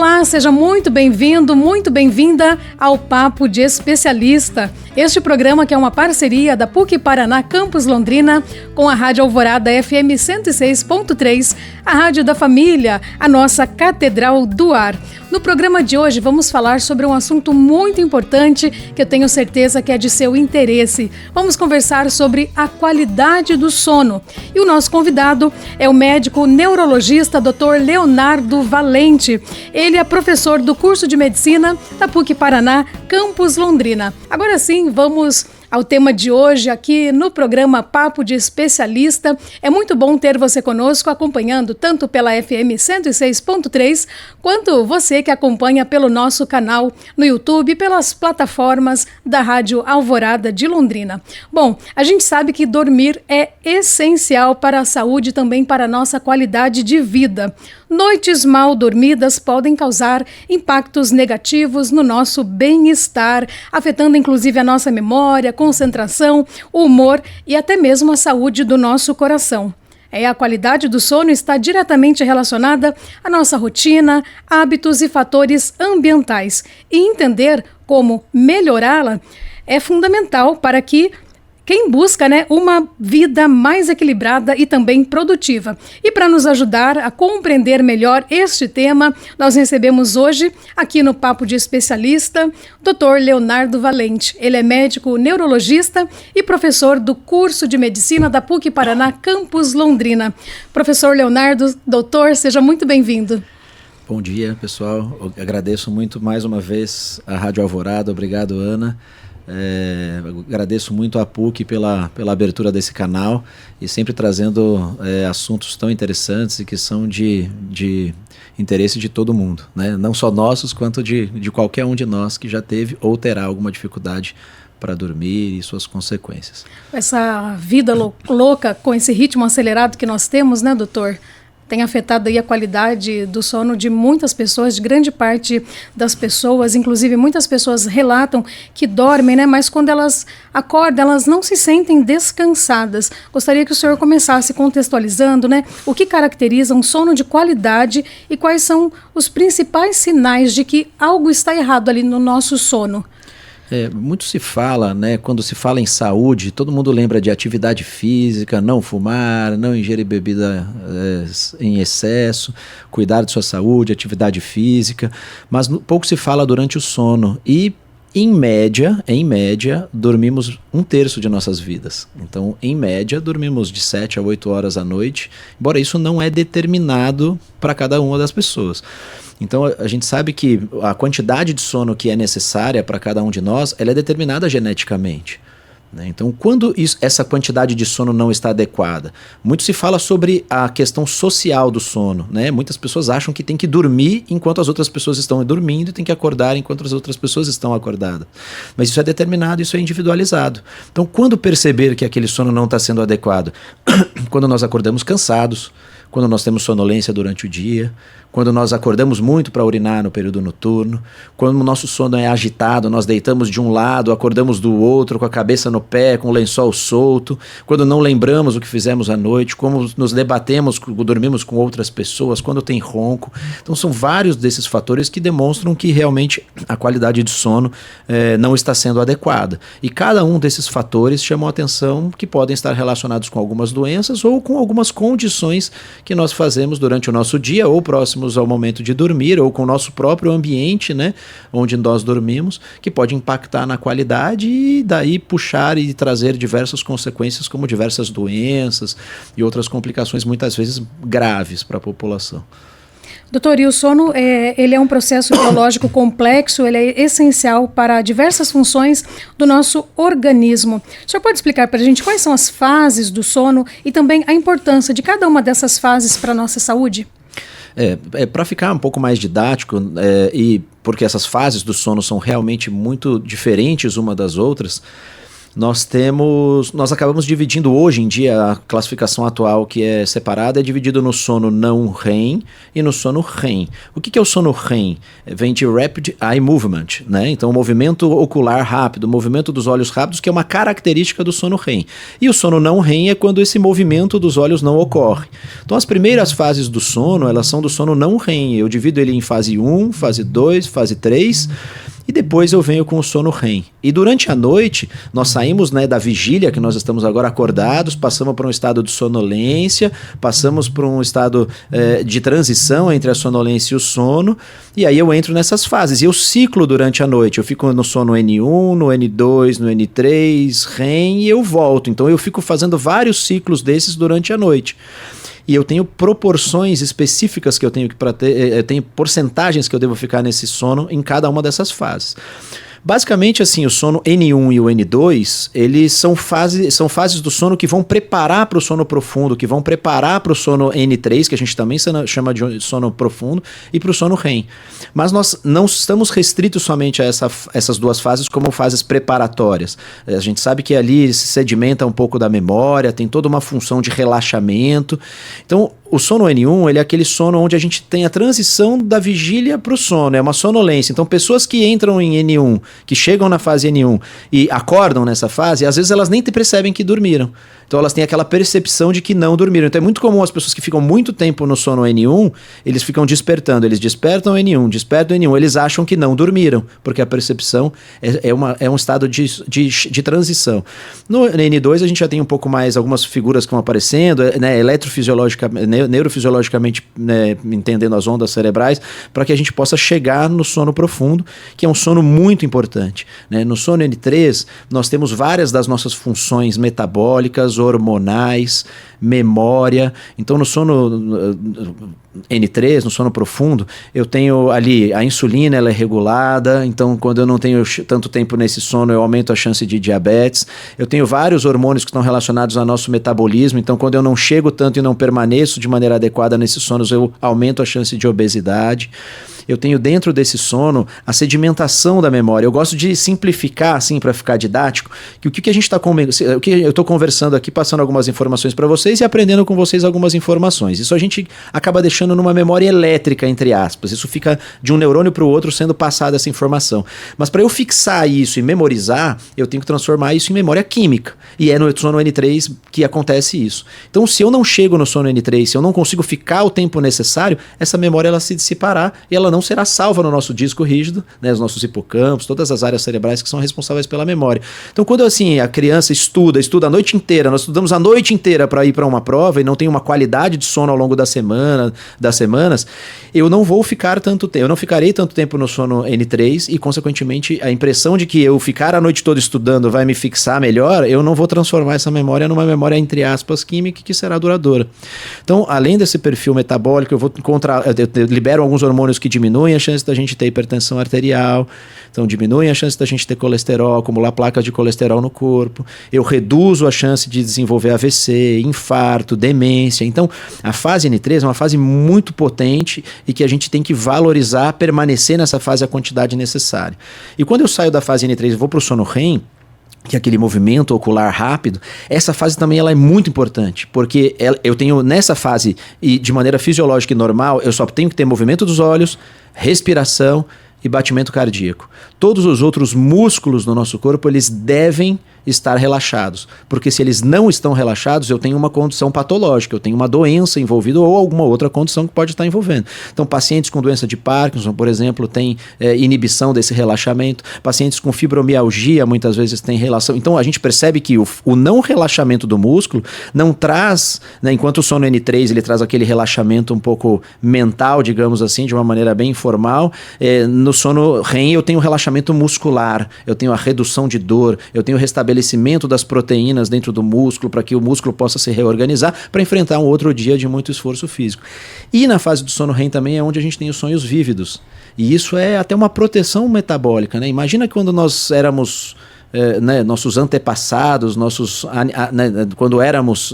Olá, seja muito bem-vindo, muito bem-vinda ao Papo de Especialista. Este programa que é uma parceria da PUC Paraná Campus Londrina com a Rádio Alvorada FM 106.3, a Rádio da Família, a nossa Catedral do Ar. No programa de hoje vamos falar sobre um assunto muito importante que eu tenho certeza que é de seu interesse. Vamos conversar sobre a qualidade do sono. E o nosso convidado é o médico neurologista Dr. Leonardo Valente. Ele é professor do curso de medicina da PUC Paraná, Campus Londrina. Agora sim, vamos ao tema de hoje aqui no programa Papo de Especialista. É muito bom ter você conosco acompanhando tanto pela FM 106.3 quanto você que acompanha pelo nosso canal no YouTube e pelas plataformas da Rádio Alvorada de Londrina. Bom, a gente sabe que dormir é essencial para a saúde e também para a nossa qualidade de vida. Noites mal dormidas podem causar impactos negativos no nosso bem-estar, afetando inclusive a nossa memória, concentração, o humor e até mesmo a saúde do nosso coração. A qualidade do sono está diretamente relacionada à nossa rotina, hábitos e fatores ambientais. E entender como melhorá-la é fundamental para que quem busca, uma vida mais equilibrada e também produtiva. E para nos ajudar a compreender melhor este tema, nós recebemos hoje, aqui no Papo de Especialista, Dr. Leonardo Valente. Ele é médico neurologista e professor do curso de medicina da PUC Paraná, Campus Londrina. Professor Leonardo, doutor, seja muito bem-vindo. Bom dia, pessoal. Eu agradeço muito mais uma vez a Rádio Alvorada. Obrigado, Ana. Agradeço muito à PUC pela abertura desse canal e sempre trazendo assuntos tão interessantes e que são de interesse de todo mundo, né? Não só nossos, quanto de qualquer um de nós que já teve ou terá alguma dificuldade para dormir e suas consequências. Essa vida louca com esse ritmo acelerado que nós temos, né, doutor? Tem afetado aí a qualidade do sono de muitas pessoas, de grande parte das pessoas. Inclusive, muitas pessoas relatam que dormem, mas quando elas acordam, elas não se sentem descansadas. Gostaria que o senhor começasse contextualizando, o que caracteriza um sono de qualidade e quais são os principais sinais de que algo está errado ali no nosso sono. Muito se fala, quando se fala em saúde, todo mundo lembra de atividade física, não fumar, não ingerir bebida em excesso, cuidar de sua saúde, atividade física, mas pouco se fala durante o sono e, em média, dormimos 1/3 de nossas vidas. Então, em média, dormimos de 7 a 8 horas à noite, embora isso não é determinado para cada uma das pessoas. Então, a gente sabe que a quantidade de sono que é necessária para cada um de nós, ela é determinada geneticamente. Então, quando essa quantidade de sono não está adequada, muito se fala sobre a questão social do sono, Muitas pessoas acham que tem que dormir enquanto as outras pessoas estão dormindo e tem que acordar enquanto as outras pessoas estão acordadas. Mas isso é determinado, isso é individualizado. Então, quando perceber que aquele sono não está sendo adequado? Quando nós acordamos cansados, quando nós temos sonolência durante o dia, quando nós acordamos muito para urinar no período noturno, quando o nosso sono é agitado, nós deitamos de um lado, acordamos do outro, com a cabeça no pé, com o lençol solto, quando não lembramos o que fizemos à noite, como nos debatemos, dormimos com outras pessoas, quando tem ronco. Então são vários desses fatores que demonstram que realmente a qualidade de sono não está sendo adequada. E cada um desses fatores chamam a atenção que podem estar relacionados com algumas doenças ou com algumas condições que nós fazemos durante o nosso dia ou próximos ao momento de dormir ou com o nosso próprio ambiente, onde nós dormimos, que pode impactar na qualidade e daí puxar e trazer diversas consequências como diversas doenças e outras complicações muitas vezes graves para a população. Doutor, e o sono ele é um processo biológico complexo, ele é essencial para diversas funções do nosso organismo. O senhor pode explicar para a gente quais são as fases do sono e também a importância de cada uma dessas fases para a nossa saúde? Para ficar um pouco mais didático, e porque essas fases do sono são realmente muito diferentes uma das outras, nós acabamos dividindo hoje em dia, a classificação atual que é separada é dividido no sono não REM e no sono REM. O que é o sono REM? Vem de Rapid Eye Movement, né? Então o movimento ocular rápido, o movimento dos olhos rápidos, que é uma característica do sono REM. E o sono não REM é quando esse movimento dos olhos não ocorre. Então as primeiras fases do sono, elas são do sono não REM. Eu divido ele em fase 1, fase 2, fase 3... e depois eu venho com o sono REM. E durante a noite, nós saímos, né, da vigília, que nós estamos agora acordados, passamos para um estado de sonolência, passamos para um estado de transição entre a sonolência e o sono, e aí eu entro nessas fases. E eu ciclo durante a noite. Eu fico no sono N1, no N2, no N3, REM, e eu volto. Então eu fico fazendo vários ciclos desses durante a noite. E eu tenho proporções específicas que eu tenho para ter, eu tenho porcentagens que eu devo ficar nesse sono em cada uma dessas fases. Basicamente, assim, o sono N1 e o N2, eles são fases do sono que vão preparar para o sono profundo, que vão preparar para o sono N3, que a gente também chama de sono profundo, e para o sono REM. Mas nós não estamos restritos somente a essas duas fases como fases preparatórias. A gente sabe que ali se sedimenta um pouco da memória, tem toda uma função de relaxamento. Então, o sono N1, ele é aquele sono onde a gente tem a transição da vigília para o sono, é uma sonolência. Então, pessoas que entram em N1, que chegam na fase N1 e acordam nessa fase, às vezes elas nem percebem que dormiram. Então elas têm aquela percepção de que não dormiram. Então é muito comum as pessoas que ficam muito tempo no sono N1, eles ficam despertando, eles despertam N1, despertam N1, eles acham que não dormiram, porque a percepção é um estado de transição. No N2 a gente já tem um pouco mais, algumas figuras que vão aparecendo, né, neurofisiologicamente, né, entendendo as ondas cerebrais, para que a gente possa chegar no sono profundo, que é um sono muito importante, né? No sono N3 nós temos várias das nossas funções metabólicas, hormonais, memória. Então no sono N3, no sono profundo, eu tenho ali a insulina, ela é regulada, então quando eu não tenho tanto tempo nesse sono, eu aumento a chance de diabetes. Eu tenho vários hormônios que estão relacionados ao nosso metabolismo, então quando eu não chego tanto e não permaneço de maneira adequada nesses sonos, eu aumento a chance de obesidade. Eu tenho dentro desse sono a sedimentação da memória. Eu gosto de simplificar, assim, para ficar didático, que o que a gente está o que eu estou conversando aqui, passando algumas informações para vocês e aprendendo com vocês algumas informações. Isso a gente acaba deixando numa memória elétrica, entre aspas. Isso fica de um neurônio para o outro sendo passada essa informação. Mas para eu fixar isso e memorizar, eu tenho que transformar isso em memória química. E é no sono N3 que acontece isso. Então, se eu não chego no sono N3, se eu não consigo ficar o tempo necessário, essa memória ela se dissipará e ela não será salva no nosso disco rígido, né, os nossos hipocampos, todas as áreas cerebrais que são responsáveis pela memória. Então, quando assim a criança estuda a noite inteira, nós estudamos a noite inteira para ir para uma prova e não tem uma qualidade de sono ao longo das semanas, eu não vou ficar tanto tempo, eu não ficarei tanto tempo no sono N3 e, consequentemente, a impressão de que eu ficar a noite toda estudando vai me fixar melhor, eu não vou transformar essa memória numa memória, entre aspas, química que será duradoura. Então, além desse perfil metabólico, eu libero alguns hormônios que diminuem a chance da gente ter hipertensão arterial, então diminuem a chance da gente ter colesterol, acumular placas de colesterol no corpo, eu reduzo a chance de desenvolver AVC, infarto, demência. Então a fase N3 é uma fase muito potente e que a gente tem que valorizar, permanecer nessa fase a quantidade necessária. E quando eu saio da fase N3 e vou para o sono REM, que é aquele movimento ocular rápido, essa fase também ela é muito importante, porque eu tenho nessa fase, e de maneira fisiológica e normal, eu só tenho que ter movimento dos olhos, respiração e batimento cardíaco. Todos os outros músculos do nosso corpo, eles devem estar relaxados, porque se eles não estão relaxados, eu tenho uma condição patológica, eu tenho uma doença envolvida ou alguma outra condição que pode estar envolvendo. Então, pacientes com doença de Parkinson, por exemplo, têm inibição desse relaxamento, pacientes com fibromialgia muitas vezes têm relação. Então, a gente percebe que o não relaxamento do músculo não traz, né, enquanto o sono N3 ele traz aquele relaxamento um pouco mental, digamos assim, de uma maneira bem informal, no sono REM eu tenho relaxamento muscular, eu tenho a redução de dor, eu tenho o restabelecimento das proteínas dentro do músculo para que o músculo possa se reorganizar para enfrentar um outro dia de muito esforço físico. E na fase do sono REM também é onde a gente tem os sonhos vívidos. E isso é até uma proteção metabólica, né? Imagina quando nós éramos... nossos antepassados, quando éramos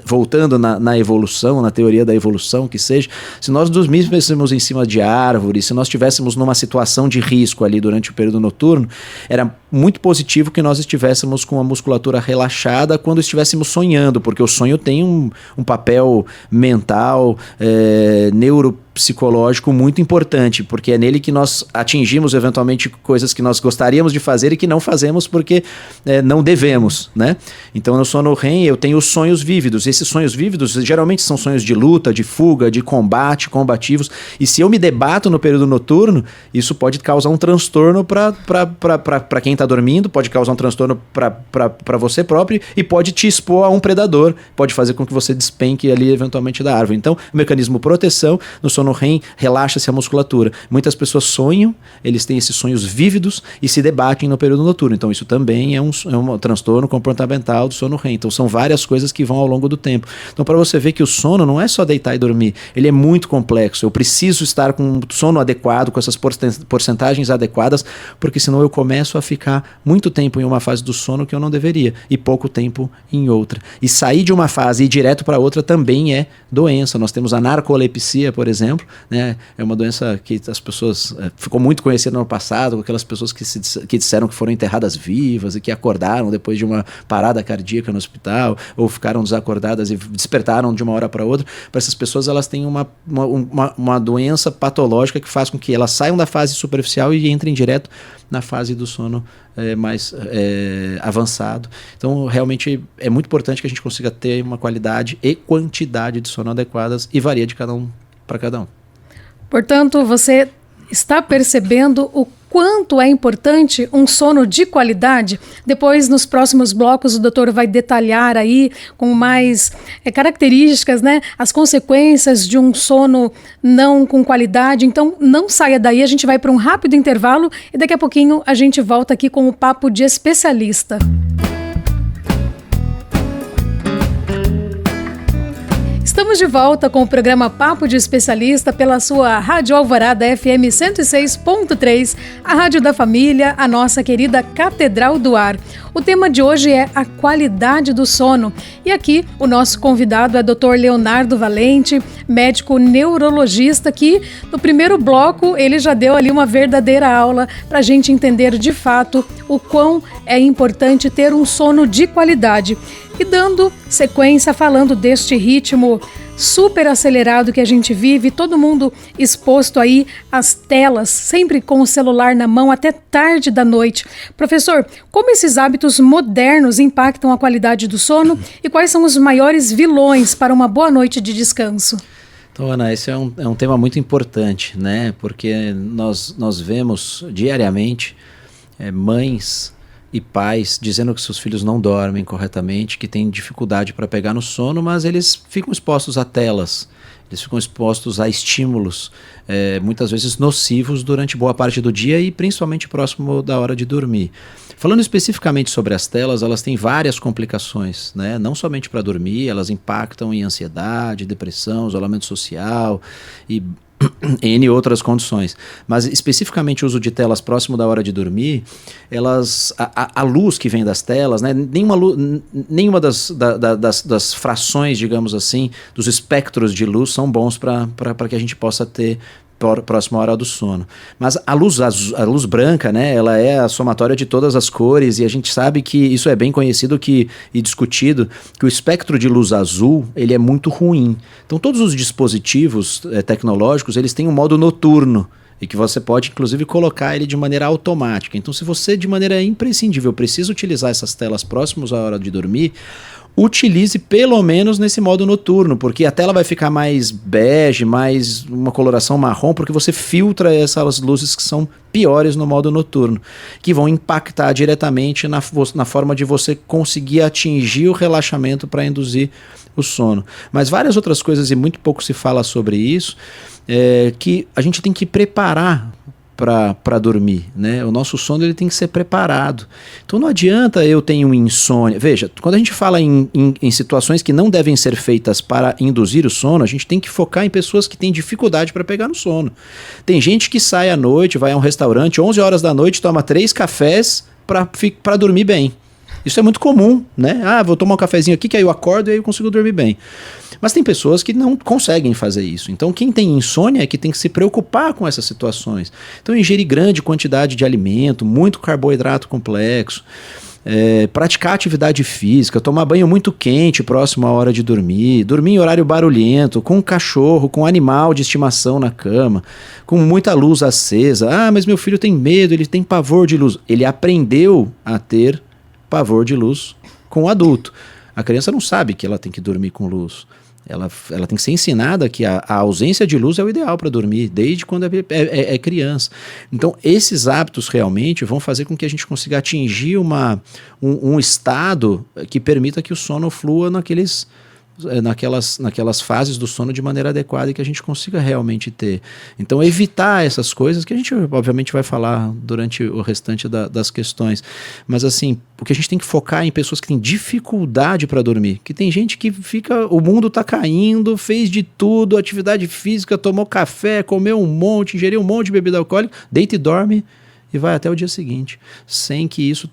voltando na evolução, na teoria da evolução que seja, se nós dormíssemos em cima de árvores, se nós estivéssemos numa situação de risco ali durante o período noturno, era muito positivo que nós estivéssemos com a musculatura relaxada quando estivéssemos sonhando, porque o sonho tem um papel mental, neuropsicológico muito importante, porque é nele que nós atingimos eventualmente coisas que nós gostaríamos de fazer e que não fazemos porque não devemos, né? Então no sono REM eu tenho os sonhos vívidos. Esses sonhos vívidos geralmente são sonhos de luta, de fuga, de combate, combativos, e se eu me debato no período noturno, isso pode causar um transtorno para quem está dormindo, pode causar um transtorno para você próprio e pode te expor a um predador, pode fazer com que você despenque ali eventualmente da árvore. Então, o mecanismo proteção no sono REM relaxa-se a musculatura. Muitas pessoas sonham, eles têm esses sonhos vívidos e se debatem no período noturno. Então, isso também é um transtorno comportamental do sono REM. Então, são várias coisas que vão ao longo do tempo. Então, para você ver que o sono não é só deitar e dormir, ele é muito complexo. Eu preciso estar com um sono adequado, com essas porcentagens adequadas, porque senão eu começo a ficar muito tempo em uma fase do sono que eu não deveria e pouco tempo em outra. E sair de uma fase e ir direto para outra também é doença. Nós temos a narcolepsia, por exemplo, né? É uma doença que as pessoas ficou muito conhecida no passado, com aquelas pessoas que disseram que foram enterradas vivas e que acordaram depois de uma parada cardíaca no hospital ou ficaram desacordadas e despertaram de uma hora para outra. Para essas pessoas, elas têm uma doença patológica que faz com que elas saiam da fase superficial e entrem direto na fase do sono mais avançado. Então, realmente é muito importante que a gente consiga ter uma qualidade e quantidade de sono adequadas e varia de cada um para cada um. Portanto, você está percebendo o quanto é importante um sono de qualidade? Depois, nos próximos blocos, o doutor vai detalhar aí com mais características, né, as consequências de um sono não com qualidade. Então, não saia daí, a gente vai para um rápido intervalo e daqui a pouquinho a gente volta aqui com o Papo de Especialista. Estamos de volta com o programa Papo de Especialista pela sua Rádio Alvorada FM 106.3, a Rádio da Família, a nossa querida Catedral do Ar. O tema de hoje é a qualidade do sono. E aqui o nosso convidado é Dr. Leonardo Valente, médico neurologista, que no primeiro bloco ele já deu ali uma verdadeira aula para a gente entender de fato o quão é importante ter um sono de qualidade. E dando sequência, falando deste ritmo super acelerado que a gente vive, todo mundo exposto aí às telas, sempre com o celular na mão até tarde da noite. Professor, como esses hábitos modernos impactam a qualidade do sono e quais são os maiores vilões para uma boa noite de descanso? Então, Ana, esse é um tema muito importante, né? Porque nós vemos diariamente mães e pais dizendo que seus filhos não dormem corretamente, que têm dificuldade para pegar no sono, mas eles ficam expostos a telas, eles ficam expostos a estímulos, muitas vezes nocivos durante boa parte do dia e principalmente próximo da hora de dormir. Falando especificamente sobre as telas, elas têm várias complicações, né? Não somente para dormir, elas impactam em ansiedade, depressão, isolamento social e N outras condições, mas especificamente o uso de telas próximo da hora de dormir, a luz que vem das telas, né, nenhuma das frações, digamos assim, dos espectros de luz são bons para que a gente possa ter próxima hora do sono. Mas a luz branca, né, ela é a somatória de todas as cores e a gente sabe que isso é bem conhecido e discutido, que o espectro de luz azul, ele é muito ruim. Então todos os dispositivos tecnológicos, eles têm um modo noturno e que você pode, inclusive, colocar ele de maneira automática. Então, se você, de maneira imprescindível, precisa utilizar essas telas próximos à hora de dormir, utilize pelo menos nesse modo noturno, porque a tela vai ficar mais bege, mais uma coloração marrom, porque você filtra essas luzes que são piores no modo noturno, que vão impactar diretamente na forma de você conseguir atingir o relaxamento para induzir o sono. Mas várias outras coisas, e muito pouco se fala sobre isso, que a gente tem que preparar para dormir, né? O nosso sono ele tem que ser preparado. Então não adianta eu ter insônia. Veja, quando a gente fala em situações que não devem ser feitas para induzir o sono, a gente tem que focar em pessoas que têm dificuldade para pegar no sono. Tem gente que sai à noite, vai a um restaurante, 11 horas da noite, toma 3 cafés para dormir bem. Isso é muito comum, né? Vou tomar um cafezinho aqui que aí eu acordo e aí eu consigo dormir bem. Mas tem pessoas que não conseguem fazer isso. Então quem tem insônia é que tem que se preocupar com essas situações. Então ingerir grande quantidade de alimento, muito carboidrato complexo, praticar atividade física, tomar banho muito quente próximo à hora de dormir, dormir em horário barulhento, com um cachorro, com um animal de estimação na cama, com muita luz acesa. Mas meu filho tem medo, ele tem pavor de luz. Ele aprendeu a ter pavor de luz com o adulto. A criança não sabe que ela tem que dormir com luz. Ela tem que ser ensinada que a ausência de luz é o ideal para dormir, desde quando é criança. Então, esses hábitos realmente vão fazer com que a gente consiga atingir um estado que permita que o sono flua naquelas fases do sono de maneira adequada e que a gente consiga realmente ter. Então, evitar essas coisas que a gente, obviamente, vai falar durante o restante das questões. Mas, assim, o que a gente tem que focar é em pessoas que têm dificuldade para dormir. Que tem gente que o mundo está caindo, fez de tudo, atividade física, tomou café, comeu um monte, ingeriu um monte de bebida alcoólica, deita e dorme e vai até o dia seguinte, sem que isso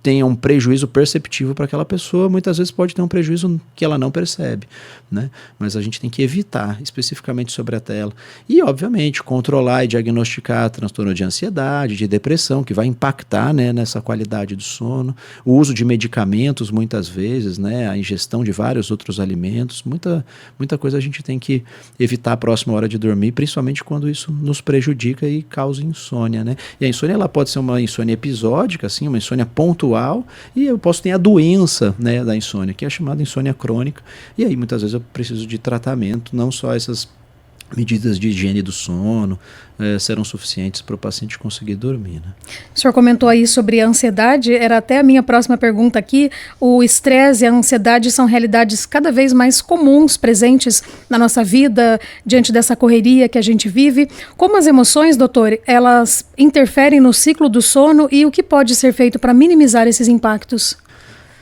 tenha um prejuízo perceptível para aquela pessoa. Muitas vezes pode ter um prejuízo que ela não percebe, né? Mas a gente tem que evitar especificamente sobre a tela. E, obviamente, controlar e diagnosticar transtorno de ansiedade, de depressão, que vai impactar, né, nessa qualidade do sono. O uso de medicamentos, muitas vezes, né, a ingestão de vários outros alimentos. Muita coisa a gente tem que evitar a próxima hora de dormir, principalmente quando isso nos prejudica e causa insônia, né? E a insônia, ela pode ser uma insônia episódica, assim, uma insônia pontual, e eu posso ter a doença, né, da insônia, que é chamada insônia crônica, e aí muitas vezes eu preciso de tratamento. Não só essas medidas de higiene do sono serão suficientes para o paciente conseguir dormir, né? O senhor comentou aí sobre a ansiedade, era até a minha próxima pergunta aqui. O estresse e a ansiedade são realidades cada vez mais comuns, presentes na nossa vida, diante dessa correria que a gente vive. Como as emoções, doutor, elas interferem no ciclo do sono e o que pode ser feito para minimizar esses impactos?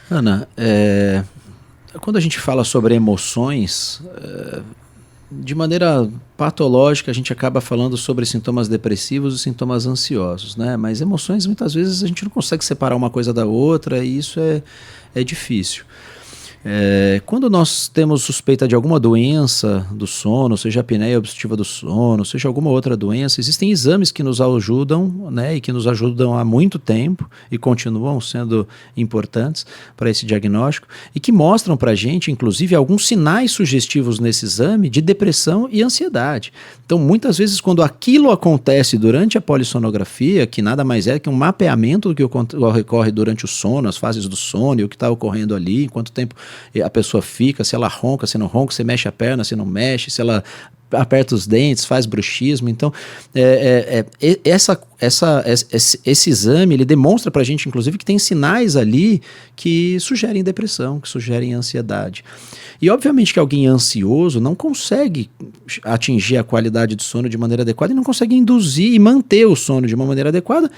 Ana, quando a gente fala sobre emoções, de maneira patológica, a gente acaba falando sobre sintomas depressivos e sintomas ansiosos, né? Mas emoções, muitas vezes, a gente não consegue separar uma coisa da outra, e isso é difícil. Quando nós temos suspeita de alguma doença do sono, seja a apneia obstrutiva do sono, seja alguma outra doença, existem exames que nos ajudam, né, e que nos ajudam há muito tempo e continuam sendo importantes para esse diagnóstico, e que mostram para a gente, inclusive, alguns sinais sugestivos nesse exame de depressão e ansiedade. Então, muitas vezes, quando aquilo acontece durante a polissonografia, que nada mais é que um mapeamento do que ocorre durante o sono, as fases do sono e o que está ocorrendo ali, em quanto tempo a pessoa fica, se ela ronca, se não ronca, se mexe a perna, se não mexe, se ela aperta os dentes, faz bruxismo. Então, esse exame, ele demonstra pra gente, inclusive, que tem sinais ali que sugerem depressão, que sugerem ansiedade. E, obviamente, que alguém ansioso não consegue atingir a qualidade do sono de maneira adequada e não consegue induzir e manter o sono de uma maneira adequada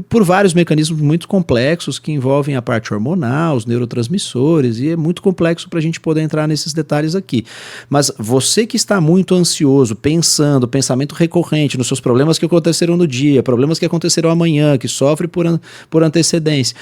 por vários mecanismos muito complexos que envolvem a parte hormonal, os neurotransmissores, e é muito complexo para a gente poder entrar nesses detalhes aqui. Mas você que está muito ansioso, pensamento recorrente nos seus problemas que aconteceram no dia, problemas que acontecerão amanhã, que sofre por antecedência,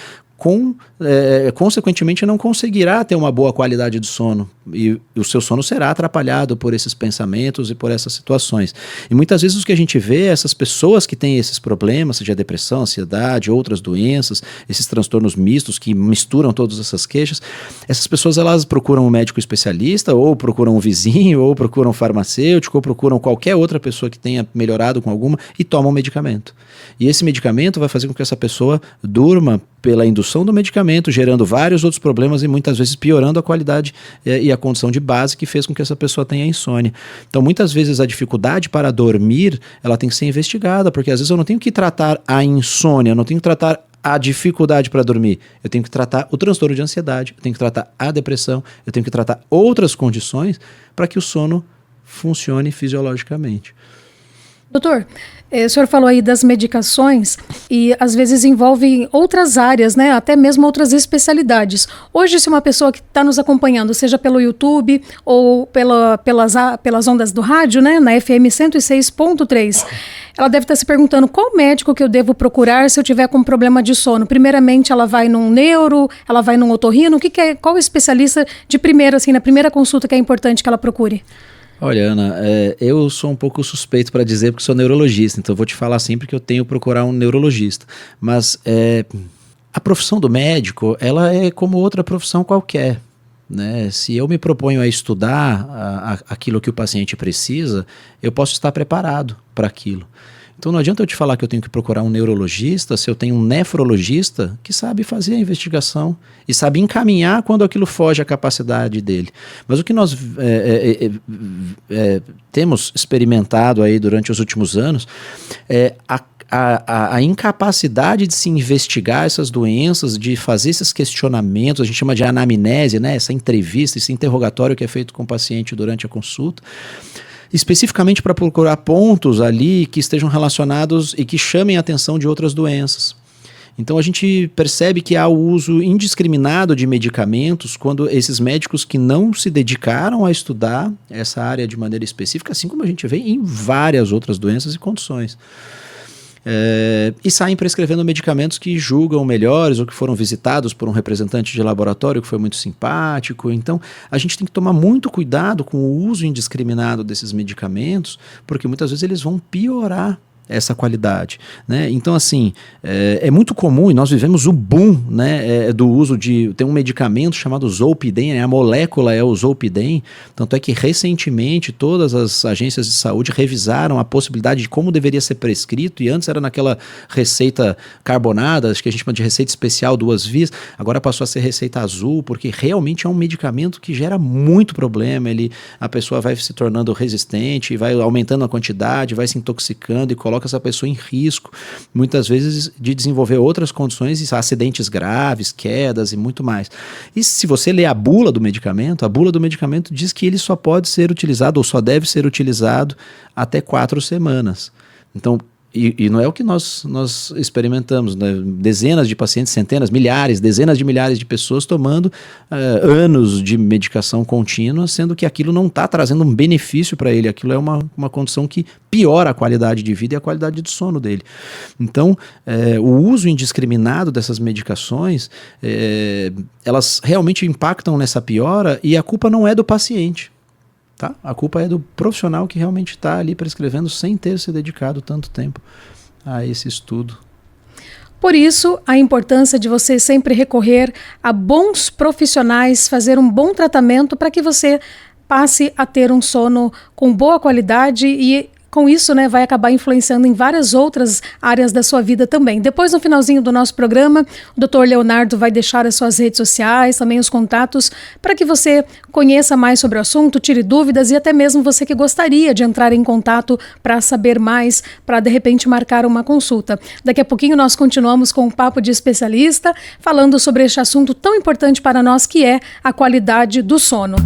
consequentemente não conseguirá ter uma boa qualidade de sono, e o seu sono será atrapalhado por esses pensamentos e por essas situações. E muitas vezes o que a gente vê é essas pessoas que têm esses problemas, seja depressão, ansiedade, outras doenças, esses transtornos mistos que misturam todas essas queixas, essas pessoas, elas procuram um médico especialista, ou procuram um vizinho, ou procuram um farmacêutico, ou procuram qualquer outra pessoa que tenha melhorado com alguma e tomam um medicamento. E esse medicamento vai fazer com que essa pessoa durma pela indução do medicamento, gerando vários outros problemas e muitas vezes piorando a qualidade e a condição de base que fez com que essa pessoa tenha insônia. Então, muitas vezes a dificuldade para dormir, ela tem que ser investigada, porque às vezes eu não tenho que tratar a insônia, eu não tenho que tratar a dificuldade para dormir, eu tenho que tratar o transtorno de ansiedade, eu tenho que tratar a depressão, eu tenho que tratar outras condições para que o sono funcione fisiologicamente. Doutor, o senhor falou aí das medicações e às vezes envolve outras áreas, né? Até mesmo outras especialidades. Hoje, se uma pessoa que está nos acompanhando, seja pelo YouTube ou pelas ondas do rádio, né? Na FM 106.3, ela deve estar se perguntando qual médico que eu devo procurar se eu tiver com problema de sono. Primeiramente, ela vai num neuro, ela vai num otorrino, qual especialista de primeira, assim, na primeira consulta que é importante que ela procure? Olha, Ana, eu sou um pouco suspeito para dizer porque sou neurologista, então eu vou te falar sempre que eu tenho que procurar um neurologista. Mas a profissão do médico, ela é como outra profissão qualquer, né? Se eu me proponho a estudar aquilo que o paciente precisa, eu posso estar preparado para aquilo. Então não adianta eu te falar que eu tenho que procurar um neurologista se eu tenho um nefrologista que sabe fazer a investigação e sabe encaminhar quando aquilo foge à capacidade dele. Mas o que nós temos experimentado aí durante os últimos anos é a incapacidade de se investigar essas doenças, de fazer esses questionamentos, a gente chama de anamnese, né? Essa entrevista, esse interrogatório que é feito com o paciente durante a consulta, especificamente para procurar pontos ali que estejam relacionados e que chamem a atenção de outras doenças. Então a gente percebe que há o uso indiscriminado de medicamentos quando esses médicos que não se dedicaram a estudar essa área de maneira específica, assim como a gente vê em várias outras doenças e condições. E saem prescrevendo medicamentos que julgam melhores ou que foram visitados por um representante de laboratório que foi muito simpático. Então, a gente tem que tomar muito cuidado com o uso indiscriminado desses medicamentos, porque muitas vezes eles vão piorar essa qualidade, né? Então, assim, é muito comum, e nós vivemos o boom, né, do uso de... Tem um medicamento chamado Zolpidem, né? A molécula é o Zolpidem, tanto é que recentemente todas as agências de saúde revisaram a possibilidade de como deveria ser prescrito, e antes era naquela receita carbonada, acho que a gente chama de receita especial 2 vias, agora passou a ser receita azul, porque realmente é um medicamento que gera muito problema, a pessoa vai se tornando resistente, vai aumentando a quantidade, vai se intoxicando e coloca essa pessoa em risco, muitas vezes de desenvolver outras condições, acidentes graves, quedas e muito mais. E se você ler a bula do medicamento diz que ele só pode ser utilizado ou só deve ser utilizado até 4 semanas. Então, e não é o que nós experimentamos, né? Dezenas de pacientes, centenas, milhares, dezenas de milhares de pessoas tomando anos de medicação contínua, sendo que aquilo não está trazendo um benefício para ele, aquilo é uma condição que piora a qualidade de vida e a qualidade do sono dele. Então, o uso indiscriminado dessas medicações, elas realmente impactam nessa piora e a culpa não é do paciente. Tá? A culpa é do profissional que realmente está ali prescrevendo sem ter se dedicado tanto tempo a esse estudo. Por isso, a importância de você sempre recorrer a bons profissionais, fazer um bom tratamento para que você passe a ter um sono com boa qualidade e com isso, né, vai acabar influenciando em várias outras áreas da sua vida também. Depois, no finalzinho do nosso programa, o Dr. Leonardo vai deixar as suas redes sociais, também os contatos, para que você conheça mais sobre o assunto, tire dúvidas e até mesmo você que gostaria de entrar em contato para saber mais, para de repente marcar uma consulta. Daqui a pouquinho nós continuamos com um papo de especialista, falando sobre este assunto tão importante para nós que é a qualidade do sono.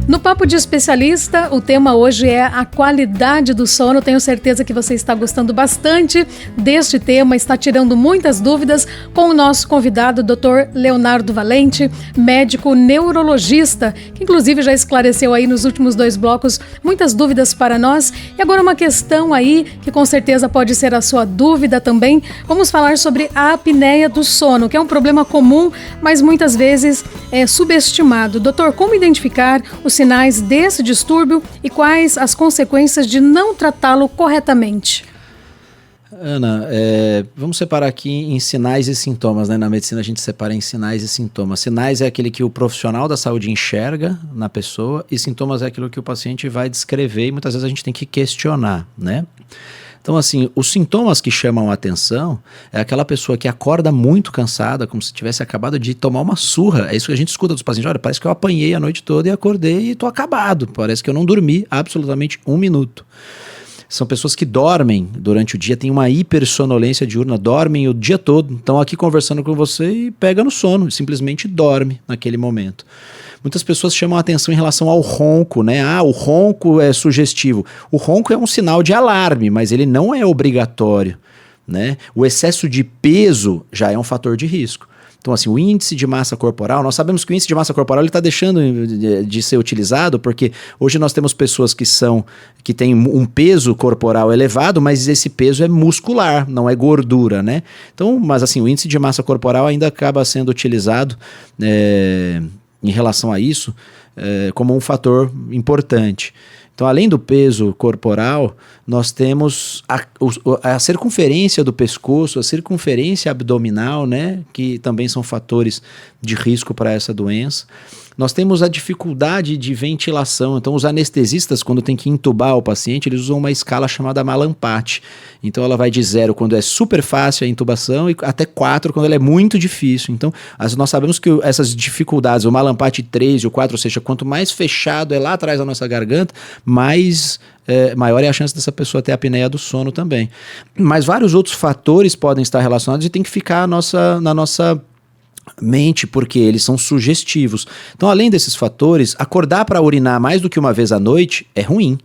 No Papo de Especialista, o tema hoje é a qualidade do sono. Tenho certeza que você está gostando bastante deste tema, está tirando muitas dúvidas com o nosso convidado, Dr. Leonardo Valente, médico neurologista, que inclusive já esclareceu aí nos últimos 2 blocos muitas dúvidas para nós. E agora uma questão aí que com certeza pode ser a sua dúvida também. Vamos falar sobre a apneia do sono, que é um problema comum, mas muitas vezes é subestimado. Doutor, como identificar os sinais desse distúrbio e quais as consequências de não tratá-lo corretamente? Ana, vamos separar aqui em sinais e sintomas, né? Na medicina a gente separa em sinais e sintomas. Sinais é aquele que o profissional da saúde enxerga na pessoa e sintomas é aquilo que o paciente vai descrever e muitas vezes a gente tem que questionar, né? Então, assim, os sintomas que chamam a atenção é aquela pessoa que acorda muito cansada, como se tivesse acabado de tomar uma surra. É isso que a gente escuta dos pacientes. Olha, parece que eu apanhei a noite toda e acordei e tô acabado. Parece que eu não dormi absolutamente 1 minuto. São pessoas que dormem durante o dia, têm uma hipersonolência diurna, dormem o dia todo, estão aqui conversando com você e pega no sono, simplesmente dorme naquele momento. Muitas pessoas chamam a atenção em relação ao ronco, né? O ronco é sugestivo. O ronco é um sinal de alarme, mas ele não é obrigatório, né? O excesso de peso já é um fator de risco. Então, assim, o índice de massa corporal, nós sabemos que o índice de massa corporal está deixando de ser utilizado, porque hoje nós temos pessoas que têm um peso corporal elevado, mas esse peso é muscular, não é gordura, né? Então, mas assim, o índice de massa corporal ainda acaba sendo utilizado em relação a isso como um fator importante. Então, além do peso corporal, nós temos a circunferência do pescoço, a circunferência abdominal, né, que também são fatores de risco para essa doença. Nós temos a dificuldade de ventilação. Então, os anestesistas, quando tem que intubar o paciente, eles usam uma escala chamada Mallampati. Então, ela vai de 0 quando é super fácil a intubação e até 4 quando ela é muito difícil. Então, nós sabemos que essas dificuldades, o Mallampati 3 e o 4, ou seja, quanto mais fechado é lá atrás da nossa garganta, maior é a chance dessa pessoa ter a apneia do sono também. Mas vários outros fatores podem estar relacionados e tem que ficar na nossa mente, porque eles são sugestivos. Então, além desses fatores, acordar para urinar mais do que uma vez à noite é ruim.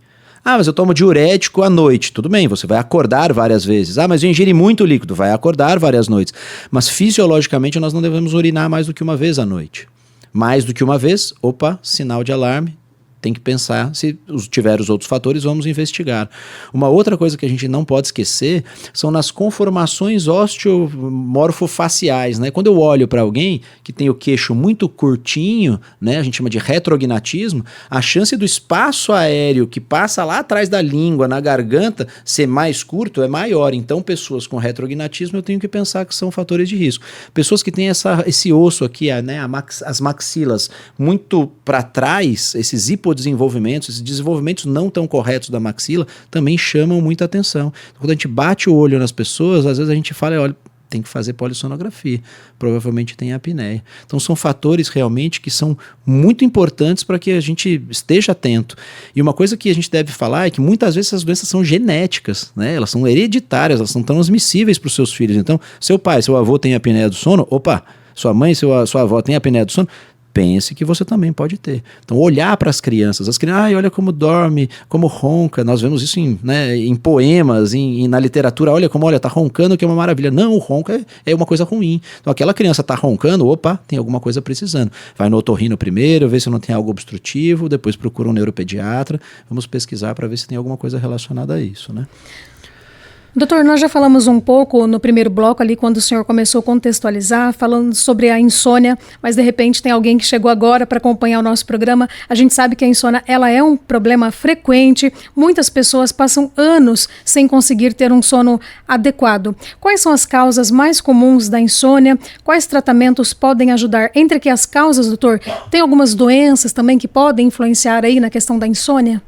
Mas eu tomo diurético à noite. Tudo bem, você vai acordar várias vezes. Mas eu ingeri muito líquido, vai acordar várias noites. Mas fisiologicamente nós não devemos urinar mais do que uma vez à noite. Mais do que uma vez, sinal de alarme. Tem que pensar, se tiver os outros fatores, vamos investigar. Uma outra coisa que a gente não pode esquecer são nas conformações osteomorfofaciais, né? Quando eu olho para alguém que tem o queixo muito curtinho, né? A gente chama de retrognatismo, a chance do espaço aéreo que passa lá atrás da língua, na garganta, ser mais curto é maior. Então, pessoas com retrognatismo eu tenho que pensar que são fatores de risco. Pessoas que têm esse osso aqui, né? As maxilas muito para trás, esses hipodesenvolvimentos, esses desenvolvimentos não tão corretos da maxila também chamam muita atenção. Quando a gente bate o olho nas pessoas, às vezes a gente fala, olha, tem que fazer polissonografia, provavelmente tem apneia. Então são fatores realmente que são muito importantes para que a gente esteja atento. E uma coisa que a gente deve falar é que muitas vezes essas doenças são genéticas, né? Elas são hereditárias, elas são transmissíveis para os seus filhos. Então, seu pai, seu avô tem apneia do sono, sua mãe, sua avó tem apneia do sono, pense que você também pode ter. Então, olhar para as crianças, olha como dorme, como ronca, nós vemos isso em poemas, na literatura, tá roncando, que é uma maravilha. Não, o ronco é uma coisa ruim. Então, aquela criança tá roncando, tem alguma coisa precisando. Vai no otorrino primeiro, vê se não tem algo obstrutivo, depois procura um neuropediatra, vamos pesquisar para ver se tem alguma coisa relacionada a isso, né? Doutor, nós já falamos um pouco no primeiro bloco ali, quando o senhor começou a contextualizar, falando sobre a insônia, mas de repente tem alguém que chegou agora para acompanhar o nosso programa. A gente sabe que a insônia, ela é um problema frequente, muitas pessoas passam anos sem conseguir ter um sono adequado. Quais são as causas mais comuns da insônia? Quais tratamentos podem ajudar? Entre que as causas, doutor, tem algumas doenças também que podem influenciar aí na questão da insônia?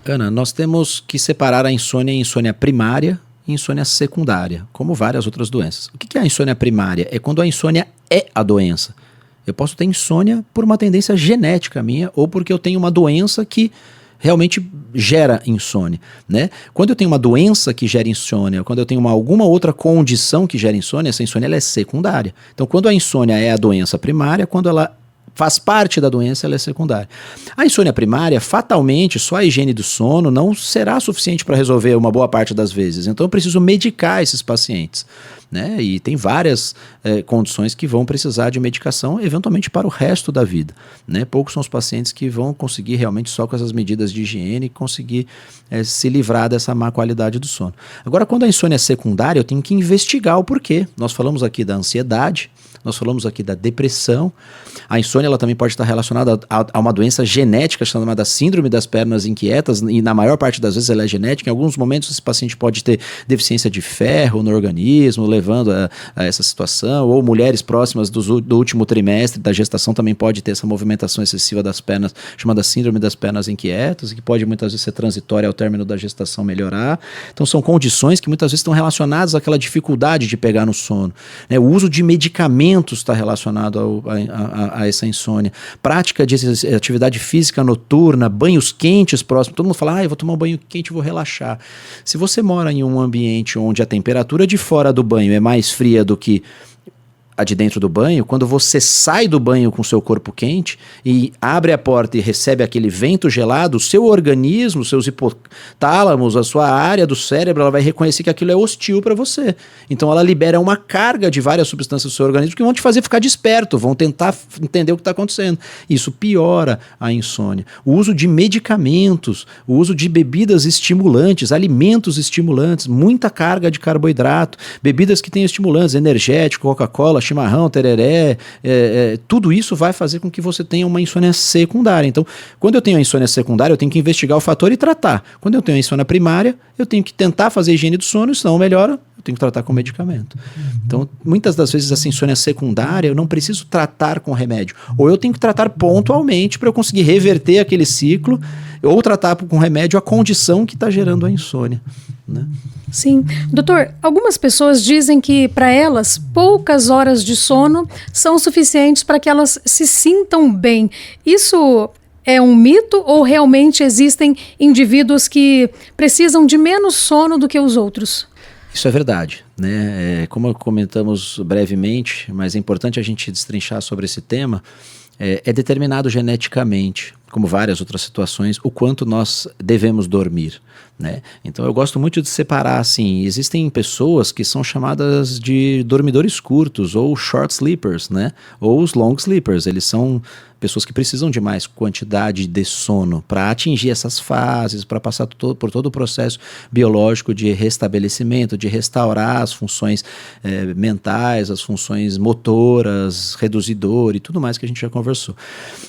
Ana, nós temos que separar a insônia em insônia primária e insônia secundária, como várias outras doenças. O que é a insônia primária? É quando a insônia é a doença. Eu posso ter insônia por uma tendência genética minha ou porque eu tenho uma doença que realmente gera insônia, né? Quando eu tenho uma doença que gera insônia, quando eu tenho alguma outra condição que gera insônia, essa insônia ela é secundária. Então, quando a insônia é a doença primária, quando ela faz parte da doença, ela é secundária. A insônia primária, fatalmente, só a higiene do sono não será suficiente para resolver uma boa parte das vezes. Então eu preciso medicar esses pacientes, né? E tem várias condições que vão precisar de medicação, eventualmente para o resto da vida, né? Poucos são os pacientes que vão conseguir realmente só com essas medidas de higiene conseguir se livrar dessa má qualidade do sono. Agora, quando a insônia é secundária, eu tenho que investigar o porquê. Nós falamos aqui da ansiedade, nós falamos aqui da depressão. A insônia ela também pode estar relacionada a uma doença genética chamada síndrome das pernas inquietas, e na maior parte das vezes ela é genética. Em alguns momentos esse paciente pode ter deficiência de ferro no organismo, levando a essa situação, ou mulheres próximas do último trimestre da gestação também pode ter essa movimentação excessiva das pernas, chamada síndrome das pernas inquietas, que pode muitas vezes ser transitória ao término da gestação melhorar. Então são condições que muitas vezes estão relacionadas àquela dificuldade de pegar no sono, né? O uso de medicamentos está relacionado a essa insônia. Prática de atividade física noturna, banhos quentes próximos. Todo mundo fala, eu vou tomar um banho quente e vou relaxar. Se você mora em um ambiente onde a temperatura de fora do banho é mais fria do que a de dentro do banho, quando você sai do banho com o seu corpo quente e abre a porta e recebe aquele vento gelado, o seu organismo, seus hipotálamos, a sua área do cérebro, ela vai reconhecer que aquilo é hostil para você. Então ela libera uma carga de várias substâncias do seu organismo que vão te fazer ficar desperto, vão tentar entender o que está acontecendo. Isso piora a insônia. O uso de medicamentos, o uso de bebidas estimulantes, alimentos estimulantes, muita carga de carboidrato, bebidas que têm estimulantes, energético, Coca-Cola, chimarrão, tereré, tudo isso vai fazer com que você tenha uma insônia secundária. Então, quando eu tenho a insônia secundária, eu tenho que investigar o fator e tratar. Quando eu tenho a insônia primária, eu tenho que tentar fazer a higiene do sono, se não melhora, eu tenho que tratar com medicamento. Então, muitas das vezes essa insônia secundária, eu não preciso tratar com remédio. Ou eu tenho que tratar pontualmente para eu conseguir reverter aquele ciclo, ou tratar com remédio a condição que está gerando a insônia, né? Sim. Doutor, algumas pessoas dizem que para elas poucas horas de sono são suficientes para que elas se sintam bem. Isso é um mito ou realmente existem indivíduos que precisam de menos sono do que os outros? Isso é verdade, né? Como comentamos brevemente, mas é importante a gente destrinchar sobre esse tema, é determinado geneticamente, como várias outras situações, o quanto nós devemos dormir, né? Então eu gosto muito de separar assim, existem pessoas que são chamadas de dormidores curtos ou short sleepers, né? Ou os long sleepers, eles são pessoas que precisam de mais quantidade de sono para atingir essas fases, para passar por todo o processo biológico de restabelecimento, de restaurar as funções mentais, as funções motoras, reduzir dor e tudo mais que a gente já conversou.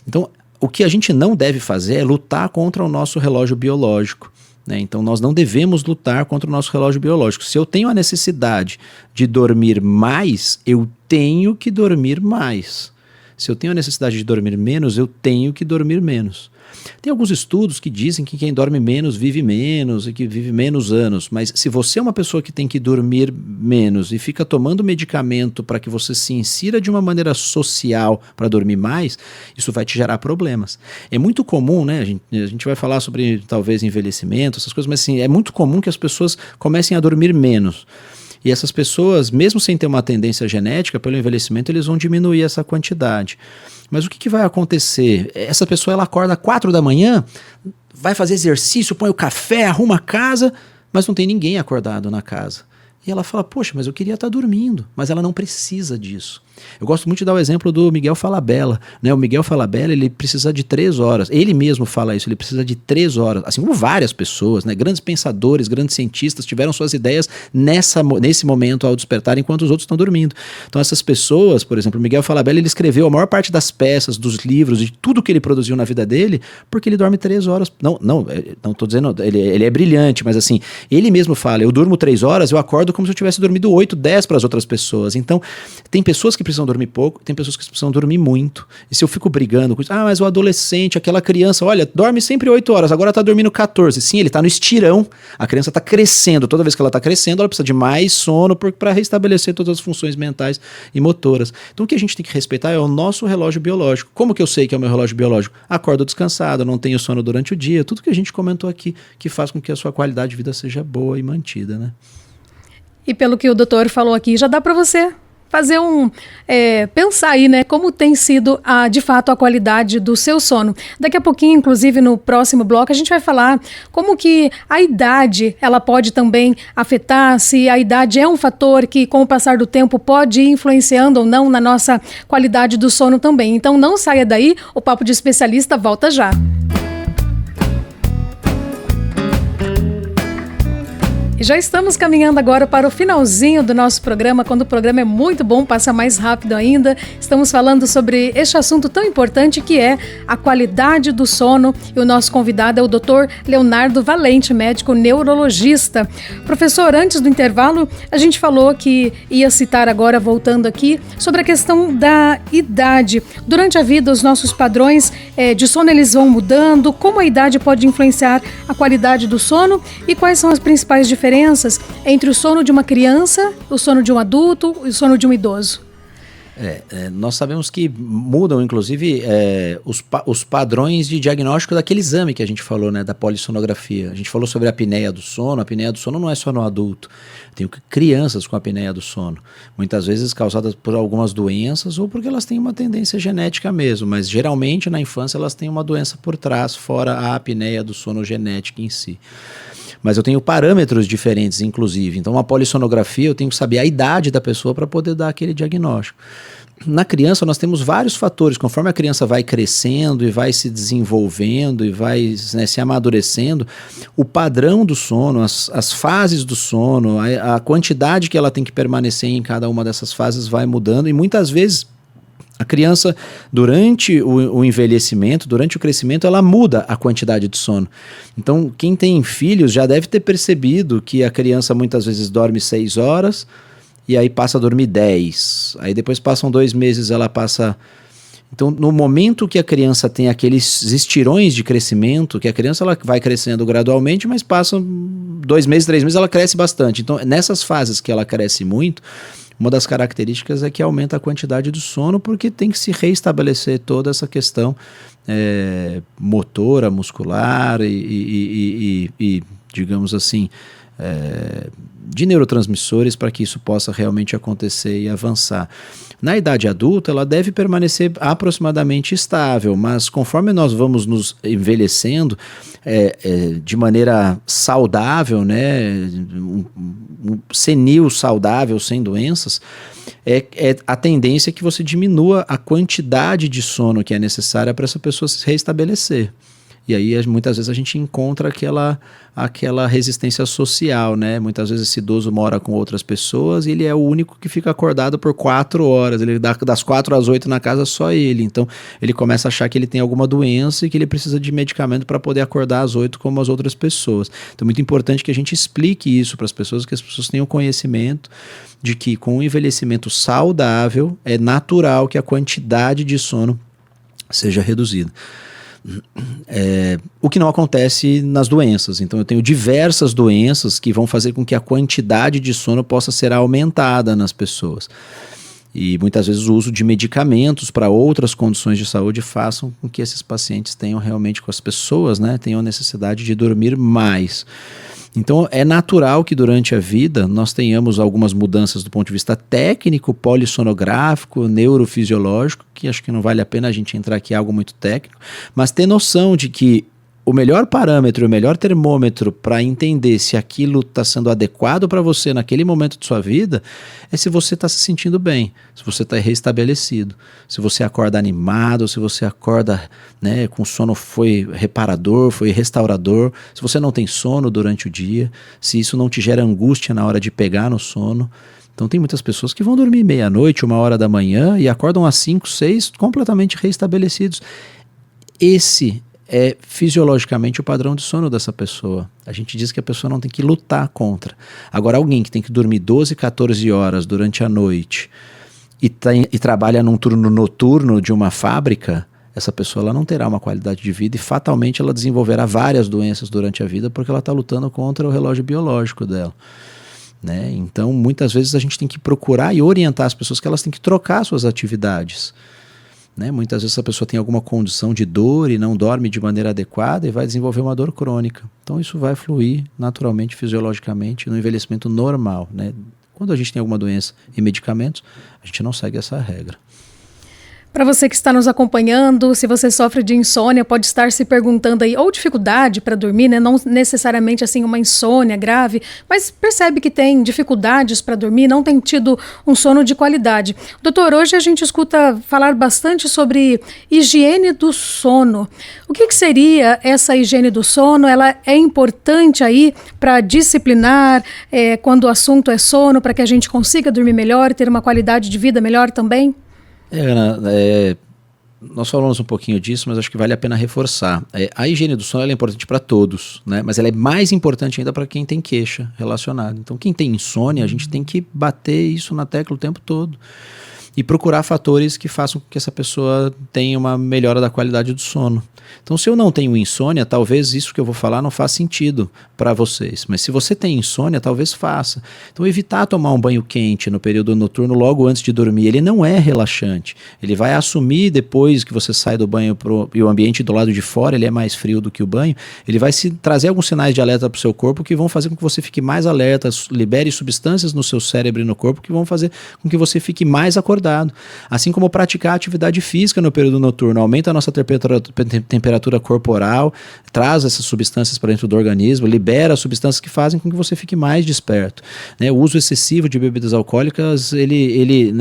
Então, o que a gente não deve fazer é lutar contra o nosso relógio biológico, né? Então nós não devemos lutar contra o nosso relógio biológico. Se eu tenho a necessidade de dormir mais, eu tenho que dormir mais. Se eu tenho a necessidade de dormir menos, eu tenho que dormir menos. Tem alguns estudos que dizem que quem dorme menos vive menos e que vive menos anos, mas se você é uma pessoa que tem que dormir menos e fica tomando medicamento para que você se insira de uma maneira social para dormir mais, isso vai te gerar problemas. É muito comum, né? A gente vai falar sobre talvez envelhecimento, essas coisas, mas assim, é muito comum que as pessoas comecem a dormir menos. E essas pessoas, mesmo sem ter uma tendência genética, pelo envelhecimento, eles vão diminuir essa quantidade. Mas o que vai acontecer? Essa pessoa ela acorda às 4 da manhã, vai fazer exercício, põe o café, arruma a casa, mas não tem ninguém acordado na casa. E ela fala, poxa, mas eu queria estar dormindo. Mas ela não precisa disso. Eu gosto muito de dar o exemplo do Miguel Falabella, né? O Miguel Falabella, ele precisa de 3 horas. Ele mesmo fala isso, ele precisa de 3 horas. Assim como várias pessoas, né? Grandes pensadores, grandes cientistas tiveram suas ideias nesse momento ao despertar, enquanto os outros estão dormindo. Então essas pessoas, por exemplo, o Miguel Falabella, ele escreveu a maior parte das peças, dos livros, de tudo que ele produziu na vida dele, porque ele dorme 3 horas. Não estou dizendo, ele é brilhante, mas assim, ele mesmo fala, eu durmo 3 horas, eu acordo como se eu tivesse dormido 8, 10 para as outras pessoas. Então, tem pessoas que precisam dormir pouco, tem pessoas que precisam dormir muito. E se eu fico brigando com isso, mas o adolescente, aquela criança, olha, dorme sempre 8 horas, agora tá dormindo 14. Sim, ele tá no estirão, a criança tá crescendo, toda vez que ela tá crescendo, ela precisa de mais sono para restabelecer todas as funções mentais e motoras. Então, o que a gente tem que respeitar é o nosso relógio biológico. Como que eu sei que é o meu relógio biológico? Acordo descansado, não tenho sono durante o dia, tudo que a gente comentou aqui, que faz com que a sua qualidade de vida seja boa e mantida, né? E pelo que o doutor falou aqui, já dá para você fazer pensar aí, né, como tem sido, de fato, a qualidade do seu sono. Daqui a pouquinho, inclusive, no próximo bloco, a gente vai falar como que a idade, ela pode também afetar, se a idade é um fator que, com o passar do tempo, pode ir influenciando ou não na nossa qualidade do sono também. Então, não saia daí, o Papo de Especialista volta já. E já estamos caminhando agora para o finalzinho do nosso programa, quando o programa é muito bom, passa mais rápido ainda. Estamos falando sobre este assunto tão importante que é a qualidade do sono. E o nosso convidado é o Dr. Leonardo Valente, médico neurologista. Professor, antes do intervalo, a gente falou que ia citar agora, voltando aqui, sobre a questão da idade. Durante a vida, os nossos padrões de sono, eles vão mudando. Como a idade pode influenciar a qualidade do sono e quais são as principais diferenças entre o sono de uma criança, o sono de um adulto e o sono de um idoso? Nós sabemos que mudam, inclusive, os padrões de diagnóstico daquele exame que a gente falou, né, da polissonografia. A gente falou sobre a apneia do sono. A apneia do sono não é só no adulto. Tem crianças com apneia do sono, muitas vezes causadas por algumas doenças ou porque elas têm uma tendência genética mesmo, mas geralmente na infância elas têm uma doença por trás, fora a apneia do sono genética em si. Mas eu tenho parâmetros diferentes, inclusive. Então, uma polissonografia, eu tenho que saber a idade da pessoa para poder dar aquele diagnóstico. Na criança, nós temos vários fatores. Conforme a criança vai crescendo e vai se desenvolvendo e vai, né, se amadurecendo, o padrão do sono, as fases do sono, a quantidade que ela tem que permanecer em cada uma dessas fases vai mudando. E muitas vezes a criança, durante o envelhecimento, durante o crescimento, ela muda a quantidade de sono. Então, quem tem filhos já deve ter percebido que a criança muitas vezes dorme 6 horas e aí passa a dormir 10. Aí depois passam 2 meses, ela passa... Então, no momento que a criança tem aqueles estirões de crescimento, que a criança ela vai crescendo gradualmente, mas passam 2 meses, 3 meses, ela cresce bastante. Então, nessas fases que ela cresce muito, uma das características é que aumenta a quantidade do sono, porque tem que se reestabelecer toda essa questão motora, muscular e digamos assim, de neurotransmissores para que isso possa realmente acontecer e avançar. Na idade adulta, ela deve permanecer aproximadamente estável, mas conforme nós vamos nos envelhecendo de maneira saudável, né, um senil saudável, sem doenças, a tendência é que você diminua a quantidade de sono que é necessária para essa pessoa se reestabelecer. E aí, muitas vezes, a gente encontra aquela resistência social, né? Muitas vezes esse idoso mora com outras pessoas e ele é o único que fica acordado por 4 horas. Ele dá das 4 às 8 na casa, só ele. Então, ele começa a achar que ele tem alguma doença e que ele precisa de medicamento para poder acordar às 8 como as outras pessoas. Então, é muito importante que a gente explique isso para as pessoas, que as pessoas tenham conhecimento de que com o envelhecimento saudável, é natural que a quantidade de sono seja reduzida. O que não acontece nas doenças. Então eu tenho diversas doenças que vão fazer com que a quantidade de sono possa ser aumentada nas pessoas. E muitas vezes o uso de medicamentos para outras condições de saúde façam com que esses pacientes tenham realmente, com as pessoas, né, tenham a necessidade de dormir mais. Então é natural que durante a vida nós tenhamos algumas mudanças do ponto de vista técnico, polissonográfico, neurofisiológico, que acho que não vale a pena a gente entrar aqui em algo muito técnico, mas ter noção de que o melhor parâmetro, o melhor termômetro para entender se aquilo está sendo adequado para você naquele momento de sua vida é se você está se sentindo bem, se você está restabelecido, se você acorda animado, se você acorda, né, com sono foi reparador, foi restaurador, se você não tem sono durante o dia, se isso não te gera angústia na hora de pegar no sono. Então tem muitas pessoas que vão dormir meia-noite, 1h da manhã e acordam às 5, 6 completamente restabelecidos. Esse é fisiologicamente o padrão de sono dessa pessoa. A gente diz que a pessoa não tem que lutar contra. Agora, alguém que tem que dormir 12, 14 horas durante a noite e trabalha num turno noturno de uma fábrica, essa pessoa ela não terá uma qualidade de vida e fatalmente ela desenvolverá várias doenças durante a vida porque ela está lutando contra o relógio biológico dela. Né? Então, muitas vezes a gente tem que procurar e orientar as pessoas que elas têm que trocar suas atividades. Né? Muitas vezes a pessoa tem alguma condição de dor e não dorme de maneira adequada e vai desenvolver uma dor crônica. Então isso vai fluir naturalmente, fisiologicamente, no envelhecimento normal. Né? Quando a gente tem alguma doença e medicamentos, a gente não segue essa regra. Para você que está nos acompanhando, se você sofre de insônia, pode estar se perguntando aí, ou dificuldade para dormir, né? Não necessariamente assim uma insônia grave, mas percebe que tem dificuldades para dormir, não tem tido um sono de qualidade. Doutor, hoje a gente escuta falar bastante sobre higiene do sono. O que seria essa higiene do sono? Ela é importante aí para disciplinar quando o assunto é sono, para que a gente consiga dormir melhor e ter uma qualidade de vida melhor também? Ana, nós falamos um pouquinho disso, mas acho que vale a pena reforçar. A higiene do sono ela é importante para todos, né? Mas ela é mais importante ainda para quem tem queixa relacionada. Então, quem tem insônia, a gente tem que bater isso na tecla o tempo todo e procurar fatores que façam com que essa pessoa tenha uma melhora da qualidade do sono. Então, se eu não tenho insônia, talvez isso que eu vou falar não faça sentido para vocês. Mas se você tem insônia, talvez faça. Então, evitar tomar um banho quente no período noturno logo antes de dormir. Ele não é relaxante. Ele vai assumir depois que você sai do banho e o ambiente do lado de fora ele é mais frio do que o banho. Ele vai trazer alguns sinais de alerta para o seu corpo que vão fazer com que você fique mais alerta, libere substâncias no seu cérebro e no corpo que vão fazer com que você fique mais acordado. Assim como praticar atividade física no período noturno. Aumenta a nossa temperatura corporal, traz essas substâncias para dentro do organismo, libera substâncias que fazem com que você fique mais desperto. Né? O uso excessivo de bebidas alcoólicas, ele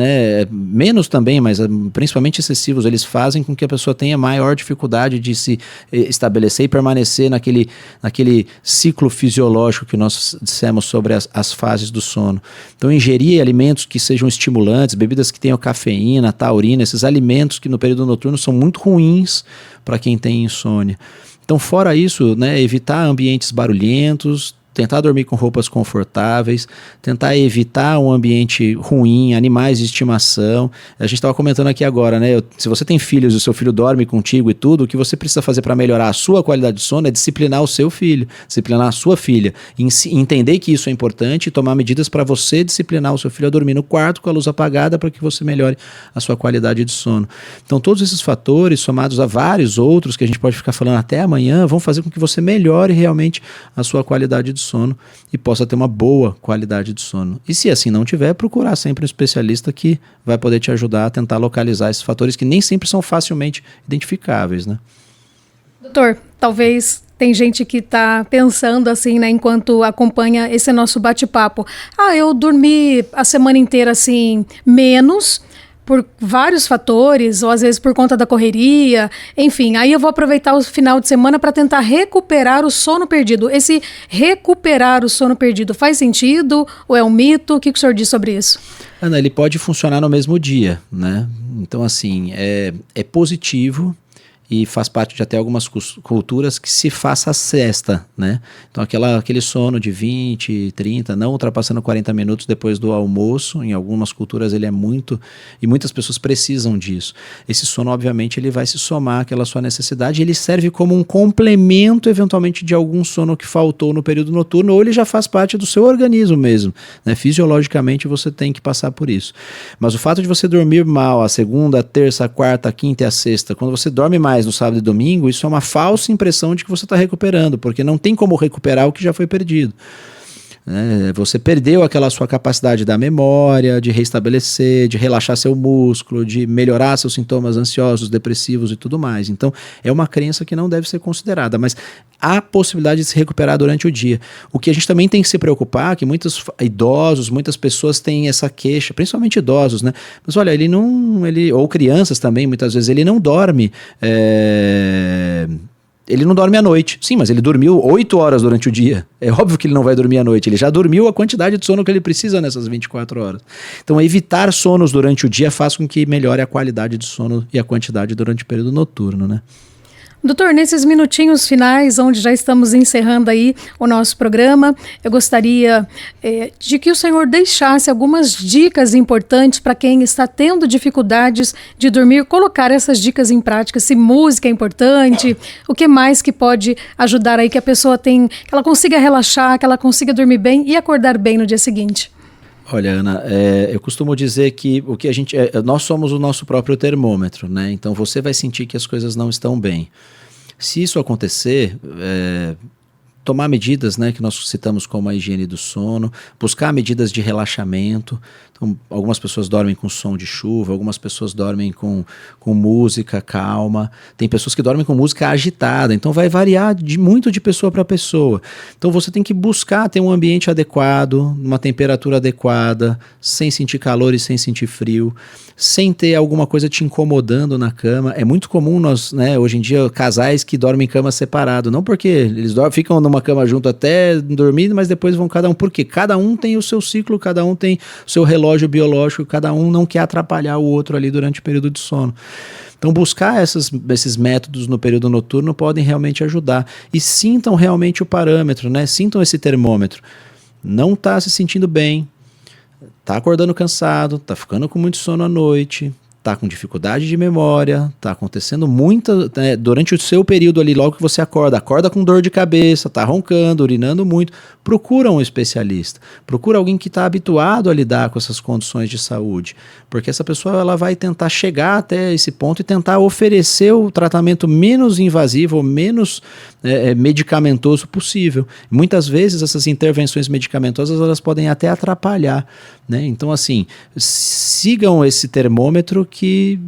menos também, mas principalmente excessivos, eles fazem com que a pessoa tenha maior dificuldade de se estabelecer e permanecer naquele ciclo fisiológico que nós dissemos sobre as fases do sono. Então, ingerir alimentos que sejam estimulantes, bebidas que tenham cafeína, taurina, esses alimentos que no período noturno são muito ruins para quem tem insônia. Então, fora isso, né, evitar ambientes barulhentos, tentar dormir com roupas confortáveis, tentar evitar um ambiente ruim, animais de estimação. A gente estava comentando aqui agora, né? Se você tem filhos e o seu filho dorme contigo e tudo, o que você precisa fazer para melhorar a sua qualidade de sono é disciplinar o seu filho, disciplinar a sua filha, entender que isso é importante e tomar medidas para você disciplinar o seu filho a dormir no quarto com a luz apagada para que você melhore a sua qualidade de sono. Então, todos esses fatores, somados a vários outros que a gente pode ficar falando até amanhã, vão fazer com que você melhore realmente a sua qualidade de sono e possa ter uma boa qualidade de sono. E se assim não tiver, procurar sempre um especialista que vai poder te ajudar a tentar localizar esses fatores que nem sempre são facilmente identificáveis, né? Doutor, talvez tem gente que está pensando assim, né, enquanto acompanha esse nosso bate-papo. Eu dormi a semana inteira assim, menos, por vários fatores, ou às vezes por conta da correria, enfim, aí eu vou aproveitar o final de semana para tentar recuperar o sono perdido. Esse recuperar o sono perdido faz sentido ou é um mito? O que o senhor diz sobre isso? Ana, ele pode funcionar no mesmo dia, né? Então, assim, é positivo e faz parte de até algumas culturas que se faça a siesta, né? Então aquele sono de 20, 30, não ultrapassando 40 minutos depois do almoço, em algumas culturas ele é muito, e muitas pessoas precisam disso. Esse sono, obviamente, ele vai se somar àquela sua necessidade, ele serve como um complemento, eventualmente, de algum sono que faltou no período noturno, ou ele já faz parte do seu organismo mesmo, né? Fisiologicamente você tem que passar por isso. Mas o fato de você dormir mal a segunda, a terça, a quarta, a quinta e a sexta, quando você dorme mais no sábado e domingo, isso é uma falsa impressão de que você está recuperando, porque não tem como recuperar o que já foi perdido. Você perdeu aquela sua capacidade da memória, de restabelecer, de relaxar seu músculo, de melhorar seus sintomas ansiosos, depressivos e tudo mais. Então, é uma crença que não deve ser considerada, mas há possibilidade de se recuperar durante o dia. O que a gente também tem que se preocupar, que muitos idosos, muitas pessoas têm essa queixa, principalmente idosos, né? Mas olha, ou crianças também, muitas vezes, ele não dorme... Ele não dorme à noite. Sim, mas ele dormiu 8 horas durante o dia. É óbvio que ele não vai dormir à noite. Ele já dormiu a quantidade de sono que ele precisa nessas 24 horas. Então, evitar sonos durante o dia faz com que melhore a qualidade de sono e a quantidade durante o período noturno, né? Doutor, nesses minutinhos finais, onde já estamos encerrando aí o nosso programa, eu gostaria de que o senhor deixasse algumas dicas importantes para quem está tendo dificuldades de dormir, colocar essas dicas em prática, se música é importante, o que mais que pode ajudar aí que a pessoa que ela consiga relaxar, que ela consiga dormir bem e acordar bem no dia seguinte. Olha, Ana, eu costumo dizer que o que nós somos o nosso próprio termômetro, né? Então você vai sentir que as coisas não estão bem. Se isso acontecer, tomar medidas, né, que nós citamos como a higiene do sono, buscar medidas de relaxamento. Então, algumas pessoas dormem com som de chuva, algumas pessoas dormem com música calma, tem pessoas que dormem com música agitada, então vai variar muito de pessoa para pessoa. Então você tem que buscar ter um ambiente adequado, uma temperatura adequada, sem sentir calor e sem sentir frio, sem ter alguma coisa te incomodando na cama. É muito comum nós, né, hoje em dia, casais que dormem em cama separado, não porque eles ficam numa cama junto até dormir, mas depois vão cada um, porque cada um tem o seu ciclo, cada um tem o seu relógio biológico, cada um não quer atrapalhar o outro ali durante o período de sono. Então buscar esses métodos no período noturno podem realmente ajudar. E sintam realmente o parâmetro, né? Sintam esse termômetro. Não está se sentindo bem, está acordando cansado, está ficando com muito sono à noite, está com dificuldade de memória, está acontecendo muita, né, durante o seu período ali, logo que você acorda com dor de cabeça, está roncando, urinando muito, procura um especialista, procura alguém que está habituado a lidar com essas condições de saúde, porque essa pessoa ela vai tentar chegar até esse ponto e tentar oferecer o tratamento menos invasivo ou menos medicamentoso possível. Muitas vezes essas intervenções medicamentosas elas podem até atrapalhar, né? Então assim, sigam esse termômetro que,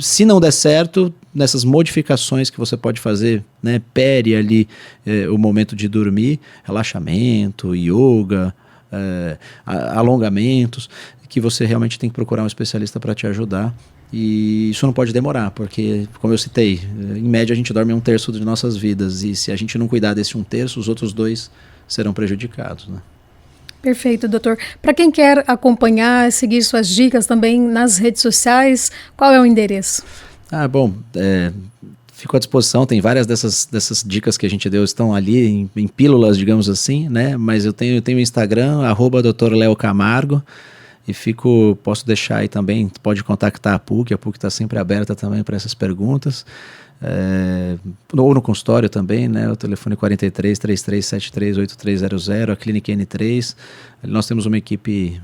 se não der certo, nessas modificações que você pode fazer, né, pere ali o momento de dormir, relaxamento, yoga, alongamentos, que você realmente tem que procurar um especialista para te ajudar. E isso não pode demorar, porque, como eu citei, em média a gente dorme 1/3 de nossas vidas, e se a gente não cuidar desse 1/3, os outros 2 serão prejudicados, né? Perfeito, doutor. Para quem quer acompanhar, seguir suas dicas também nas redes sociais, qual é o endereço? Bom, fico à disposição, tem várias dessas dicas que a gente deu, estão ali em pílulas, digamos assim, né? Mas eu tenho o Instagram, @Dr. Léo Camargo, e posso deixar aí também, pode contactar a PUC está sempre aberta também para essas perguntas. Ou no consultório também, né? O telefone 43 3373 8300, a Clínica N3. Nós temos uma equipe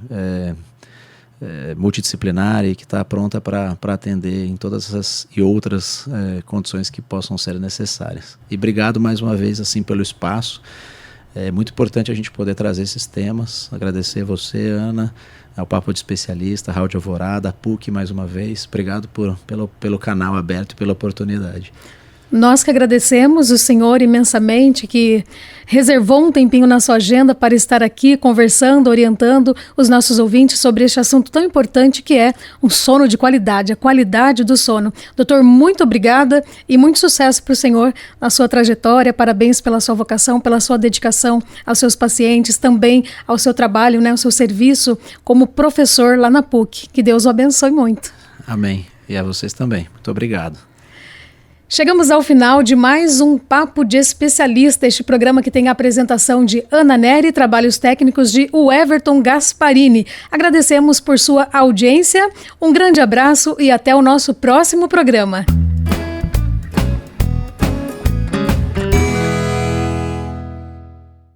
multidisciplinar e que está pronta para atender em todas essas e outras condições que possam ser necessárias. E obrigado mais uma vez assim pelo espaço. É muito importante a gente poder trazer esses temas. Agradecer você, Ana, ao Papo de Especialista, a Rádio Alvorada, a PUC mais uma vez. Obrigado pelo canal aberto e pela oportunidade. Nós que agradecemos o senhor imensamente, que reservou um tempinho na sua agenda para estar aqui conversando, orientando os nossos ouvintes sobre este assunto tão importante que é um sono de qualidade, a qualidade do sono. Doutor, muito obrigada e muito sucesso para o senhor na sua trajetória. Parabéns pela sua vocação, pela sua dedicação aos seus pacientes, também ao seu trabalho, né, ao seu serviço como professor lá na PUC. Que Deus o abençoe muito. Amém. E a vocês também. Muito obrigado. Chegamos ao final de mais um Papo de Especialista, este programa que tem a apresentação de Ana Nery e trabalhos técnicos de Everton Gasparini. Agradecemos por sua audiência, um grande abraço e até o nosso próximo programa.